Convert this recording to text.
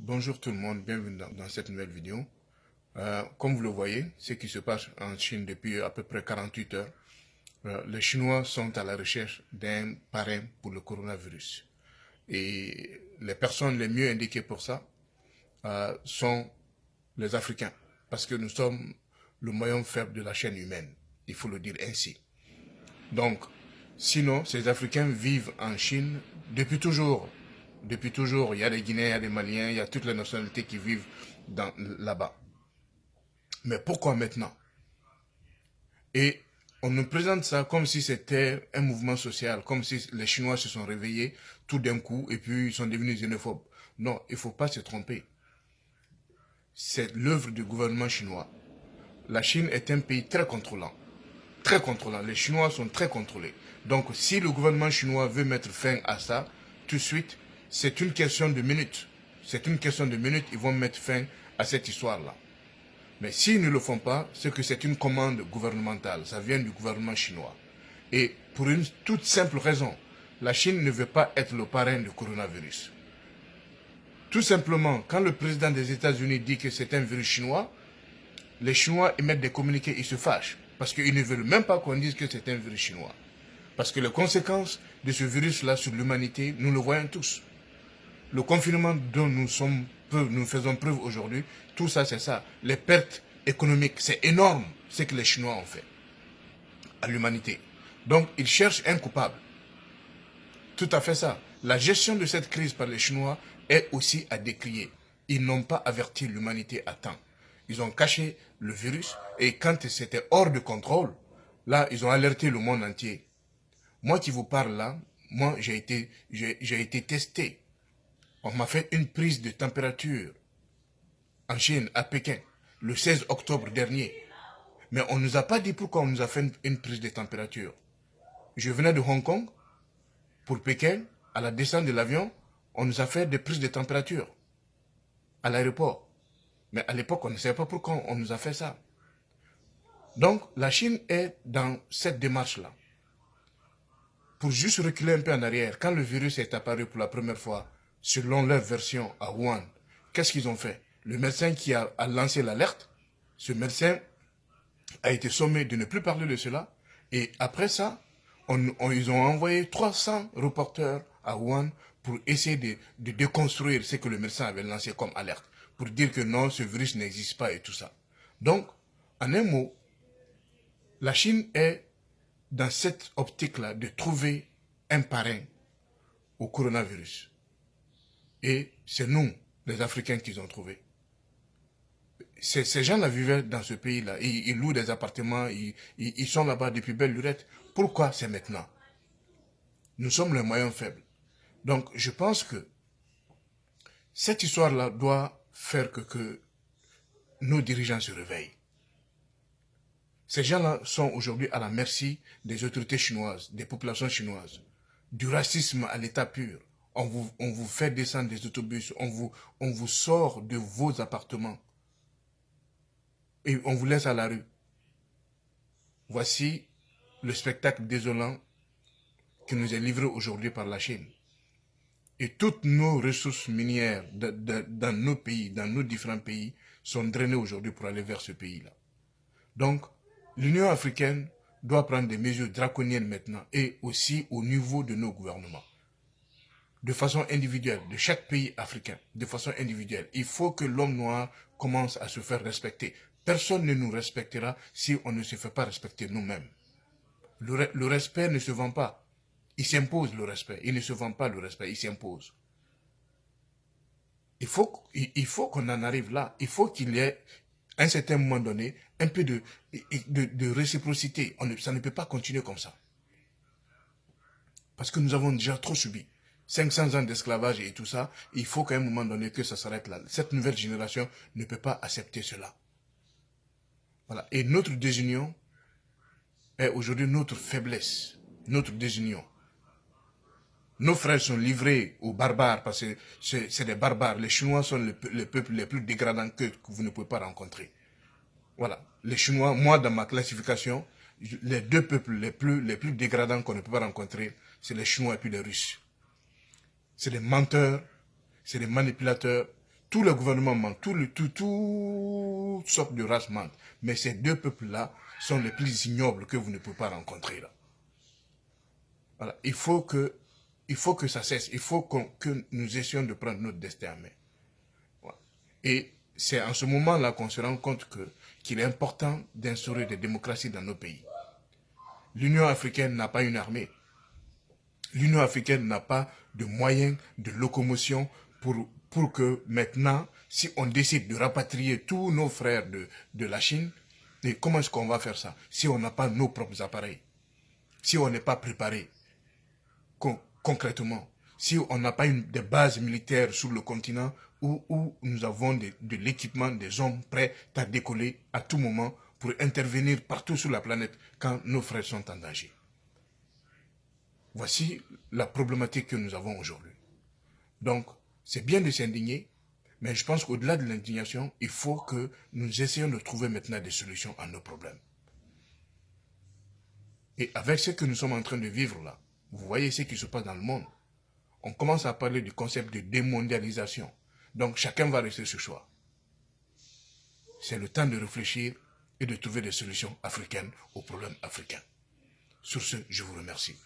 Bonjour tout le monde, bienvenue dans cette nouvelle vidéo. Comme vous le voyez, ce qui se passe en Chine depuis à peu près 48 heures, les Chinois sont à la recherche d'un parrain pour le coronavirus. Et les personnes les mieux indiquées pour ça sont les Africains, parce que nous sommes le maillon faible de la chaîne humaine, il faut le dire ainsi. Donc, sinon, ces Africains vivent en Chine depuis toujours. Depuis toujours, il y a des Guinéens, il y a des Maliens, il y a toutes les nationalités qui vivent là-bas. Mais pourquoi maintenant? Et on nous présente ça comme si c'était un mouvement social, comme si les Chinois se sont réveillés tout d'un coup et puis ils sont devenus xénophobes. Non, il ne faut pas se tromper. C'est l'œuvre du gouvernement chinois. La Chine est un pays très contrôlant. Très contrôlant. Les Chinois sont très contrôlés. Donc, si le gouvernement chinois veut mettre fin à ça, tout de suite, c'est une question de minutes. C'est une question de minutes, ils vont mettre fin à cette histoire-là. Mais s'ils ne le font pas, c'est que c'est une commande gouvernementale. Ça vient du gouvernement chinois. Et pour une toute simple raison, la Chine ne veut pas être le parrain du coronavirus. Tout simplement, quand le président des États-Unis dit que c'est un virus chinois, les Chinois émettent des communiqués, ils se fâchent. Parce qu'ils ne veulent même pas qu'on dise que c'est un virus chinois. Parce que les conséquences de ce virus-là sur l'humanité, nous le voyons tous. Le confinement dont nous faisons preuve aujourd'hui, tout ça, c'est ça. Les pertes économiques, c'est énorme ce que les Chinois ont fait à l'humanité. Donc, ils cherchent un coupable. Tout à fait ça. La gestion de cette crise par les Chinois est aussi à décrier. Ils n'ont pas averti l'humanité à temps. Ils ont caché le virus et quand c'était hors de contrôle, là, ils ont alerté le monde entier. Moi qui vous parle là, moi j'ai été testé. On m'a fait une prise de température en Chine, à Pékin, le 16 octobre dernier. Mais on ne nous a pas dit pourquoi on nous a fait une prise de température. Je venais de Hong Kong, pour Pékin, à la descente de l'avion, on nous a fait des prises de température à l'aéroport. Mais à l'époque, on ne savait pas pourquoi on nous a fait ça. Donc, la Chine est dans cette démarche-là. Pour juste reculer un peu en arrière, quand le virus est apparu pour la première fois, selon leur version à Wuhan, qu'est-ce qu'ils ont fait? Le médecin qui a lancé l'alerte, ce médecin a été sommé de ne plus parler de cela. Et après ça, ils ont envoyé 300 reporters à Wuhan pour essayer de déconstruire ce que le médecin avait lancé comme alerte. Pour dire que non, ce virus n'existe pas et tout ça. Donc, en un mot, la Chine est dans cette optique-là de trouver un parrain au coronavirus. Et c'est nous, les Africains, qu'ils ont trouvé. Ces gens-là vivaient dans ce pays-là. Ils louent des appartements, ils sont là-bas depuis belle lurette. Pourquoi c'est maintenant? Nous sommes les moyens faibles. Donc, je pense que cette histoire-là doit faire que nos dirigeants se réveillent. Ces gens-là sont aujourd'hui à la merci des autorités chinoises, des populations chinoises, du racisme à l'état pur. On vous fait descendre des autobus, on vous sort de vos appartements et on vous laisse à la rue. Voici le spectacle désolant qui nous est livré aujourd'hui par la Chine. Et toutes nos ressources minières dans nos pays, dans nos différents pays, sont drainées aujourd'hui pour aller vers ce pays-là. Donc, l'Union africaine doit prendre des mesures draconiennes maintenant et aussi au niveau de nos gouvernements. De façon individuelle, de chaque pays africain, de façon individuelle. Il faut que l'homme noir commence à se faire respecter. Personne ne nous respectera si on ne se fait pas respecter nous-mêmes. Le respect ne se vend pas. Il s'impose le respect. Il ne se vend pas le respect, il s'impose. Il faut qu'on en arrive là. Il faut qu'il y ait, à un certain moment donné, un peu de réciprocité. Ça ne peut pas continuer comme ça. Parce que nous avons déjà trop subi. 500 ans d'esclavage et tout ça, il faut qu'à un moment donné que ça s'arrête là. Cette nouvelle génération ne peut pas accepter cela. Voilà. Et notre désunion est aujourd'hui notre faiblesse, notre désunion. Nos frères sont livrés aux barbares parce que c'est des barbares. Les Chinois sont les peuples les plus dégradants que vous ne pouvez pas rencontrer. Voilà. Les Chinois, moi dans ma classification, les deux peuples les plus dégradants qu'on ne peut pas rencontrer, c'est les Chinois et puis les Russes. C'est des menteurs, c'est des manipulateurs Tous les gouvernements mentent, toutes sortes de races mentent. Mais ces deux peuples-là sont les plus ignobles que vous ne pouvez pas rencontrer là. Voilà. Il faut que ça cesse. Il faut que nous essayons de prendre notre destin en main. Voilà. Et c'est en ce moment-là qu'on se rend compte qu'il est important d'instaurer des démocraties dans nos pays. L'Union africaine n'a pas une armée. L'Union africaine n'a pas de moyens de locomotion pour que maintenant, si on décide de rapatrier tous nos frères de la Chine, et comment est-ce qu'on va faire ça si on n'a pas nos propres appareils? Si on n'est pas préparé concrètement, si on n'a pas des bases militaires sur le continent où nous avons de l'équipement, des hommes prêts à décoller à tout moment pour intervenir partout sur la planète quand nos frères sont en danger. Voici la problématique que nous avons aujourd'hui. Donc, c'est bien de s'indigner, mais je pense qu'au-delà de l'indignation, il faut que nous essayions de trouver maintenant des solutions à nos problèmes. Et avec ce que nous sommes en train de vivre là, vous voyez ce qui se passe dans le monde. On commence à parler du concept de démondialisation. Donc chacun va rester sur choix. C'est le temps de réfléchir et de trouver des solutions africaines aux problèmes africains. Sur ce, je vous remercie.